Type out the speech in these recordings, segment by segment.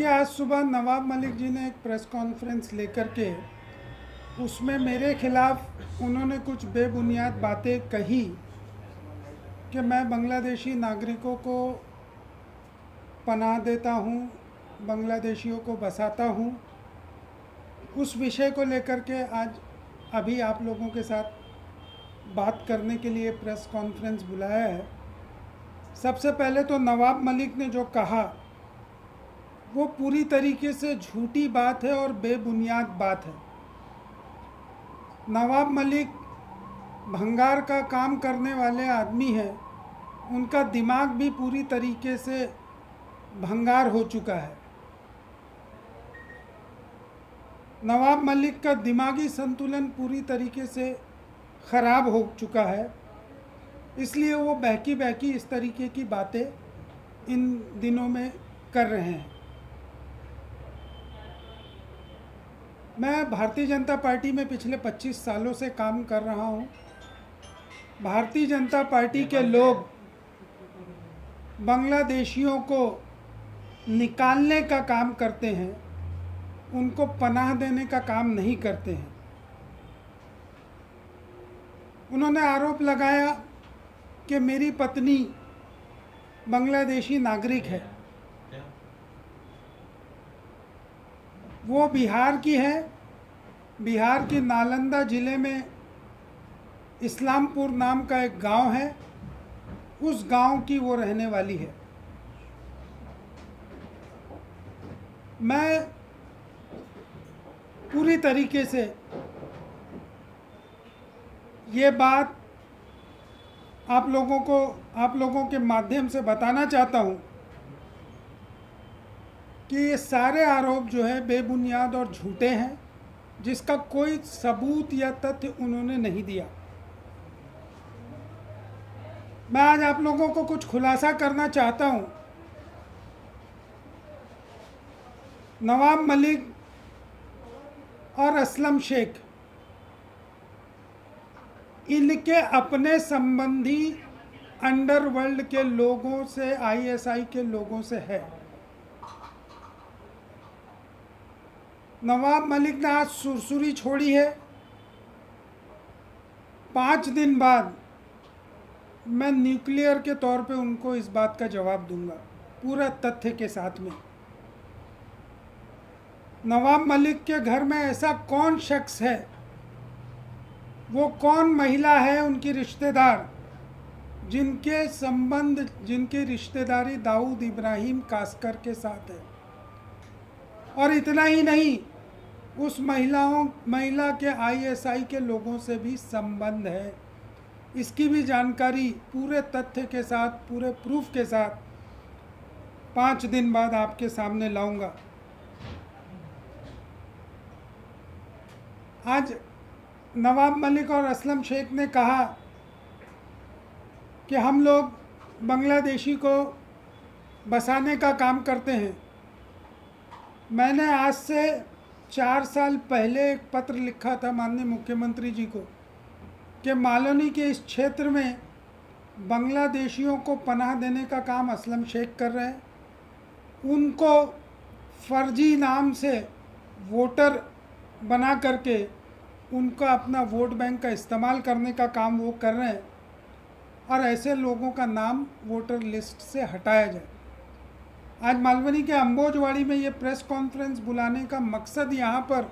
कि आज सुबह नवाब मलिक जी ने एक प्रेस कॉन्फ्रेंस लेकर के उसमें मेरे खिलाफ उन्होंने कुछ बेबुनियाद बातें कही कि मैं बांग्लादेशी नागरिकों को पनाह देता हूँ, बांग्लादेशियों को बसाता हूँ। उस विषय को लेकर के आज अभी आप लोगों के साथ बात करने के लिए प्रेस कॉन्फ्रेंस बुलाया है। सबसे पहले तो नवाब मलिक ने जो कहा वो पूरी तरीके से झूठी बात है और बेबुनियाद बात है। नवाब मलिक भंगार का काम करने वाले आदमी हैं, उनका दिमाग भी पूरी तरीके से भंगार हो चुका है। नवाब मलिक का दिमागी संतुलन पूरी तरीके से ख़राब हो चुका है, इसलिए वो बहकी बहकी इस तरीके की बातें इन दिनों में कर रहे हैं। मैं भारतीय जनता पार्टी में पिछले 25 सालों से काम कर रहा हूँ। भारतीय जनता पार्टी के लोग बांग्लादेशियों को निकालने का काम करते हैं, उनको पनाह देने का काम नहीं करते हैं। उन्होंने आरोप लगाया कि मेरी पत्नी बांग्लादेशी नागरिक है, वो बिहार की है। बिहार की नालंदा ज़िले में इस्लामपुर नाम का एक गांव है, उस गांव की वो रहने वाली है। मैं पूरी तरीके से ये बात आप लोगों के माध्यम से बताना चाहता हूँ कि ये सारे आरोप जो है बेबुनियाद और झूठे हैं, जिसका कोई सबूत या तथ्य उन्होंने नहीं दिया। मैं आज आप लोगों को कुछ खुलासा करना चाहता हूँ। नवाब मलिक और असलम शेख, इनके अपने संबंधी अंडरवर्ल्ड के लोगों से, आईएसआई के लोगों से है। नवाब मलिक ने आज सुरसुरी छोड़ी है। 5 दिन बाद मैं न्यूक्लियर के तौर पे उनको इस बात का जवाब दूंगा, पूरा तथ्य के साथ में। नवाब मलिक के घर में ऐसा कौन शख्स है, वो कौन महिला है, उनकी रिश्तेदार, जिनके संबंध, जिनकी रिश्तेदारी दाऊद इब्राहिम कास्कर के साथ है। और इतना ही नहीं, उस महिला के आईएसआई के लोगों से भी संबंध है। इसकी भी जानकारी पूरे तथ्य के साथ, पूरे प्रूफ के साथ 5 दिन बाद आपके सामने लाऊंगा। आज नवाब मलिक और असलम शेख ने कहा कि हम लोग बांग्लादेशी को बसाने का काम करते हैं। मैंने आज से 4 साल पहले एक पत्र लिखा था माननीय मुख्यमंत्री जी को कि मालोनी के इस क्षेत्र में बांग्लादेशियों को पनाह देने का काम असलम शेख कर रहे हैं। उनको फर्जी नाम से वोटर बना करके उनका अपना वोट बैंक का इस्तेमाल करने का काम वो कर रहे हैं, और ऐसे लोगों का नाम वोटर लिस्ट से हटाया जाए। आज मालवनी के अंबोजवाड़ी में ये प्रेस कॉन्फ्रेंस बुलाने का मकसद यहाँ पर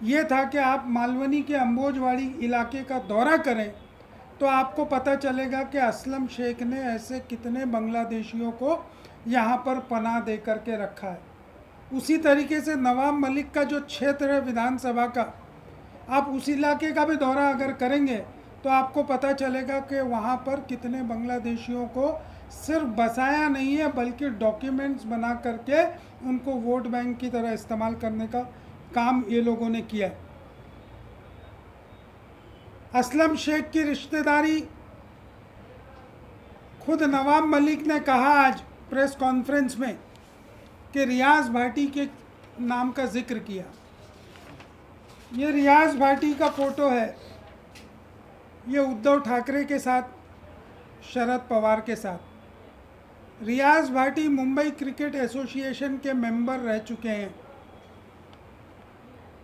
ये था कि आप मालवनी के अंबोजवाड़ी इलाके का दौरा करें तो आपको पता चलेगा कि असलम शेख ने ऐसे कितने बांग्लादेशियों को यहाँ पर पनाह दे करके रखा है। उसी तरीके से नवाब मलिक का जो क्षेत्र है विधानसभा का, आप उस इलाके का भी दौरा अगर करेंगे तो आपको पता चलेगा कि वहाँ पर कितने बांग्लादेशियों को सिर्फ बसाया नहीं है, बल्कि डॉक्यूमेंट्स बना करके उनको वोट बैंक की तरह इस्तेमाल करने का काम ये लोगों ने किया है। असलम शेख की रिश्तेदारी खुद नवाब मलिक ने कहा आज प्रेस कॉन्फ्रेंस में कि रियाज भाटी के नाम का जिक्र किया। ये रियाज भाटी का फ़ोटो है, ये उद्धव ठाकरे के साथ, शरद पवार के साथ। रियाज भाटी मुंबई क्रिकेट एसोसिएशन के मेंबर रह चुके हैं।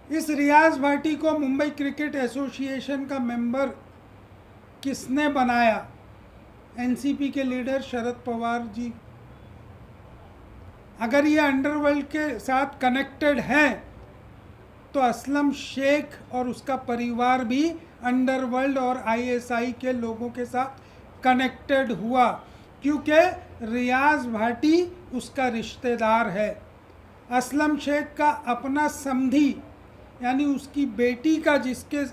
इस रियाज भाटी को मुंबई क्रिकेट एसोसिएशन का मेंबर किसने बनाया? एनसीपी के लीडर शरद पवार जी। अगर ये अंडरवर्ल्ड के साथ कनेक्टेड है तो असलम शेख और उसका परिवार भी अंडरवर्ल्ड और आईएसआई के लोगों के साथ कनेक्टेड हुआ, क्योंकि रियाज भाटी उसका रिश्तेदार है। असलम शेख का अपना समधी यानी उसकी बेटी का जिसके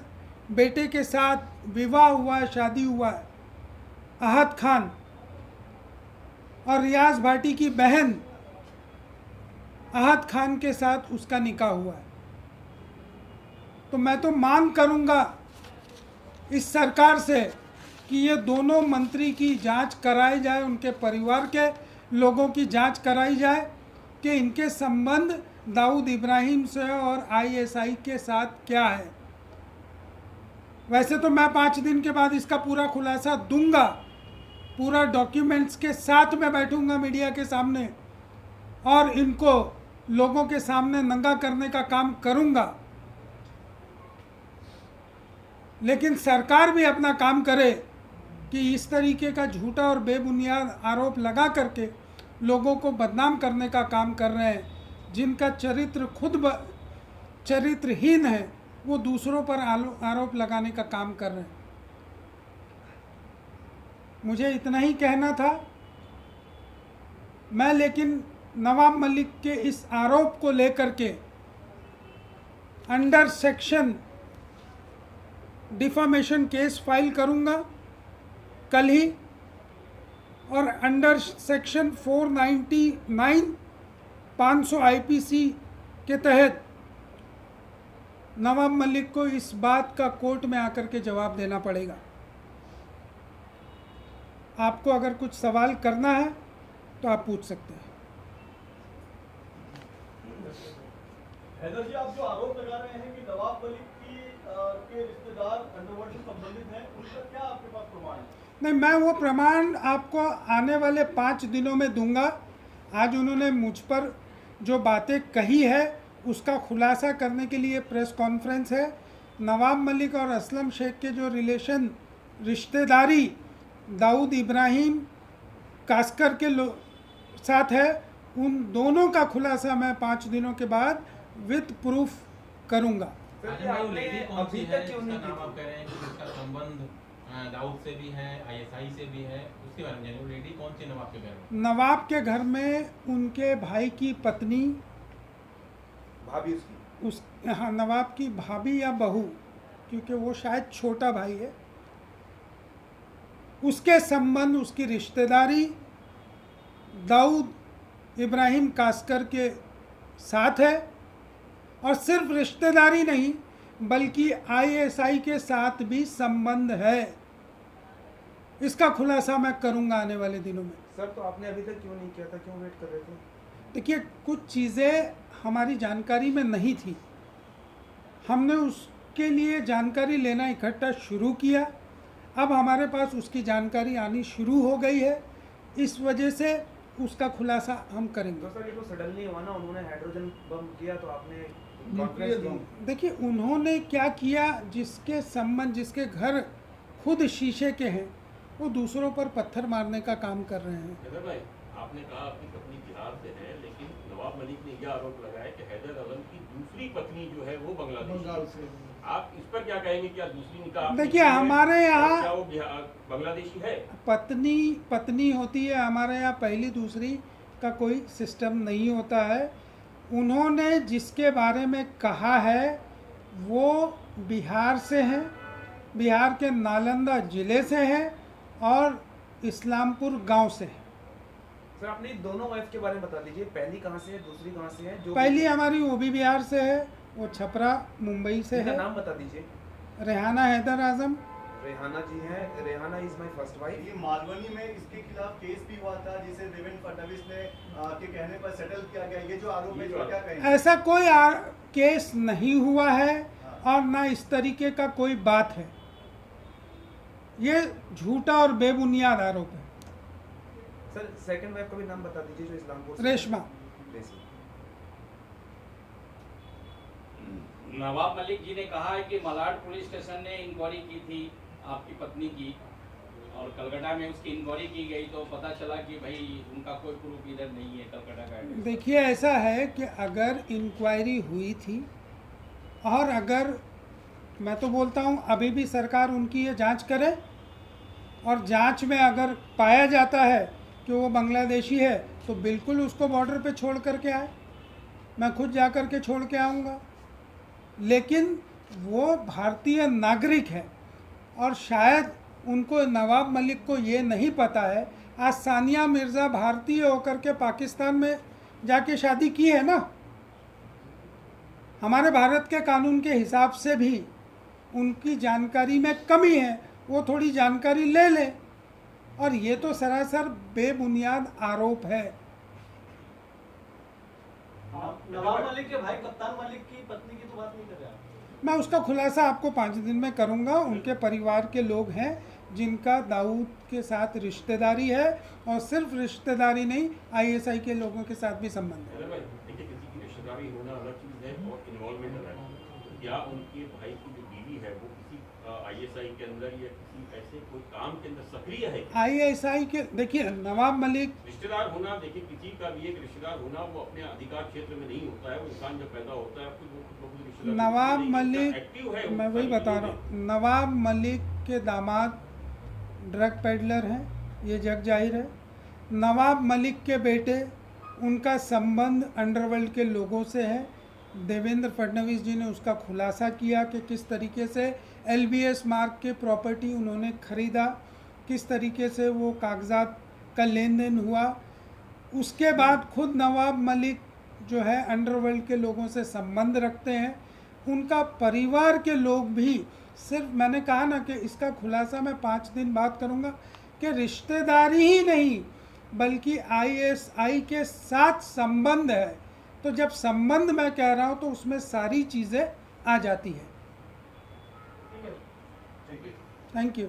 बेटे के साथ विवाह हुआ है, शादी हुआ है, अहद खान, और रियाज भाटी की बहन अहद खान के साथ उसका निकाह हुआ है। तो मैं तो मांग करूंगा इस सरकार से कि ये दोनों मंत्री की जांच कराई जाए, उनके परिवार के लोगों की जांच कराई जाए कि इनके संबंध दाऊद इब्राहिम से और आईएसआई के साथ क्या है। वैसे तो मैं 5 दिन के बाद इसका पूरा खुलासा दूंगा, पूरा डॉक्यूमेंट्स के साथ में बैठूंगा मीडिया के सामने और इनको लोगों के सामने नंगा करने का काम करूंगा। लेकिन सरकार भी अपना काम करे कि इस तरीके का झूठा और बेबुनियाद आरोप लगा करके लोगों को बदनाम करने का काम कर रहे हैं, जिनका चरित्र खुद चरित्रहीन है, वो दूसरों पर आरोप लगाने का काम कर रहे हैं। मुझे इतना ही कहना था। मैं लेकिन नवाब मलिक के इस आरोप को लेकर के under section defamation case file करूंगा कल ही, और अंडर सेक्शन 499 500 आईपीसी के तहत नवाब मलिक को इस बात का कोर्ट में आकर के जवाब देना पड़ेगा। आपको अगर कुछ सवाल करना है तो आप पूछ सकते हैं। हैदर जी, आप जो आरोप लगा रहे हैं कि नवाब मलिक के रिश्तेदार अंडरवर्ल्ड से संबंधित हैं, उनका क्या आपके पास प्रमाण है? नहीं, मैं वो प्रमाण आपको आने वाले 5 दिनों में दूंगा। आज उन्होंने मुझ पर जो बातें कही है उसका खुलासा करने के लिए प्रेस कॉन्फ्रेंस है। नवाब मलिक और असलम शेख के जो रिश्तेदारी दाऊद इब्राहिम कास्कर के साथ है, उन दोनों का खुलासा मैं 5 दिनों के बाद विद प्रूफ करूंगा। अभी तक क्यों नहीं नाम आप कह रहे हैं कि उसका संबंध दाऊद से भी है, आईएसआई से भी है, उसके बारे में जानिए। लेडी कौन सी नवाब के घर में? नवाब के घर में उनके भाई की पत्नी, भाभी उसकी, हाँ, नवाब की भाभी या बहू, क्योंकि वो शायद छोटा भाई है, उसके संबंध, उसकी रिश्तेदारी दाऊद इब्राहिम कास्कर के साथ है। और सिर्फ रिश्तेदारी नहीं बल्कि आईएसआई के साथ भी संबंध है। इसका खुलासा मैं करूंगा आने वाले दिनों में। सर, तो आपने अभी तक क्यों नहीं किया था, क्यों वेट कर रहे थे? देखिए, कुछ चीज़ें हमारी जानकारी में नहीं थी, हमने उसके लिए जानकारी लेना इकट्ठा शुरू किया। अब हमारे पास उसकी जानकारी आनी शुरू हो गई है, इस वजह से उसका खुलासा हम करेंगे। तो सर, ये तो सडनली हुआ ना, उन्होंने हाइड्रोजन बम किया तो आपने देखिए, उन्होंने क्या किया, जिसके संबंध, जिसके घर खुद शीशे के हैं, वो दूसरों पर पत्थर मारने का काम कर रहे हैं। हैदर भाई, आपने कहा अपनी पत्नी बिहार से है, लेकिन नवाब मलिक ने यह आरोप लगाया कि हैदर आलम की दूसरी पत्नी जो है वो बांग्लादेश से। आप इस पर क्या कहेंगे? क्या दूसरी निकाह? देखिए, हमारे यहाँ क्या वो बांग्लादेशी है? पत्नी होती है, हमारे यहाँ पहली दूसरी का कोई सिस्टम नहीं होता है। उन्होंने जिसके बारे में कहा है वो बिहार से हैं, बिहार के नालंदा ज़िले से हैं और इस्लामपुर गांव से है। सर, अपनी दोनों वाइफ के बारे में बता दीजिए, पहली कहाँ से है, दूसरी कहाँ से है? जो पहली हमारी वो भी बिहार से है, वो छपरा मुंबई से है। नाम बता दीजिए। रेहाना हैदर आजम। रेहाना जी हैं। Rehana is my first wife. ये मालवनी में इसके खिलाफ केस भी हुआ था, जिसे देवेंद्र फडणवीस ने के कहने पर सेटल किया गया। ये जो आरोप है, क्या कहेंगे? ऐसा कोई केस नहीं हुआ है और ना इस तरीके का कोई बात है। ये झूठा और बेबुनियाद आरोप है। सर सेकंड वाइफ का भी नाम बता दीजिए जो इस्लामपुर से रेशमा। रेशमा। नवाब मलिक जी ने कहा है कि मलाड पुलिस स्टेशन ने इंक्वायरी की थी आपकी पत्नी की, और कलकत्ता में उसकी इंक्वायरी की गई तो पता चला कि भाई उनका कोई प्रूफ इधर नहीं है कलकत्ता का एड्रेस। देखिए, ऐसा है कि अगर इंक्वायरी हुई थी और अगर, मैं तो बोलता हूँ अभी भी सरकार उनकी ये जांच करे, और जांच में अगर पाया जाता है कि वो बांग्लादेशी है तो बिल्कुल उसको बॉर्डर पे छोड़ करके आए। मैं खुद जा कर के छोड़ के आऊँगा। लेकिन वो भारतीय नागरिक है और शायद उनको, नवाब मलिक को ये नहीं पता है। आज सानिया मिर्ज़ा भारतीय होकर के पाकिस्तान में जाके शादी की है ना। हमारे भारत के कानून के हिसाब से भी उनकी जानकारी में कमी है, वो थोड़ी जानकारी ले ले। और ये तो सरासर बेबुनियाद आरोप है। नवाब मलिक के भाई कप्तान मलिक की पत्नी की तो बात नहीं कर रहे आप? मैं उसका खुलासा आपको 5 दिन में करूंगा। उनके परिवार के लोग हैं जिनका दाऊद के साथ रिश्तेदारी है, और सिर्फ रिश्तेदारी नहीं, आईएसआई के लोगों के साथ भी संबंध है। देखिए, किसी की रिश्तेदारी होना अलग चीज़ है और इन्वॉल्वमेंट अलग है। क्या उनके भाई की जो बीवी है वो किसी आईएसआई के अंदर या किसी ऐसे कोई काम के अंदर सक्रिय है? आईएसआई के, देखिए नवाब मलिक, रिश्तेदार होना, देखिए किसी का भी एक रिश्तेदार होना वो अपने अधिकार क्षेत्र में नहीं होता है। वो इंसान जब पैदा होता है कुछ रिश्तेदार नवाब नहीं मलिक, एक्टिव है। मैं वही बता रहा हूँ, नवाब मलिक के दामाद ड्रग पेडलर हैं, ये जग जाहिर है। नवाब मलिक के बेटे, उनका संबंध अंडरवर्ल्ड के लोगों से है। देवेंद्र फडणवीस जी ने उसका खुलासा किया कि किस तरीके से एलबीएस मार्ग के प्रॉपर्टी उन्होंने ख़रीदा, किस तरीके से वो कागजात का लेन देन हुआ। उसके बाद खुद नवाब मलिक जो है अंडरवर्ल्ड के लोगों से संबंध रखते हैं। उनका परिवार के लोग भी, सिर्फ मैंने कहा ना कि इसका खुलासा मैं 5 दिन बाद करूंगा, कि रिश्तेदारी ही नहीं बल्कि आईएसआई के साथ संबंध है। तो जब संबंध मैं कह रहा हूँ तो उसमें सारी चीज़ें आ जाती हैं। ठीक है। Thank you.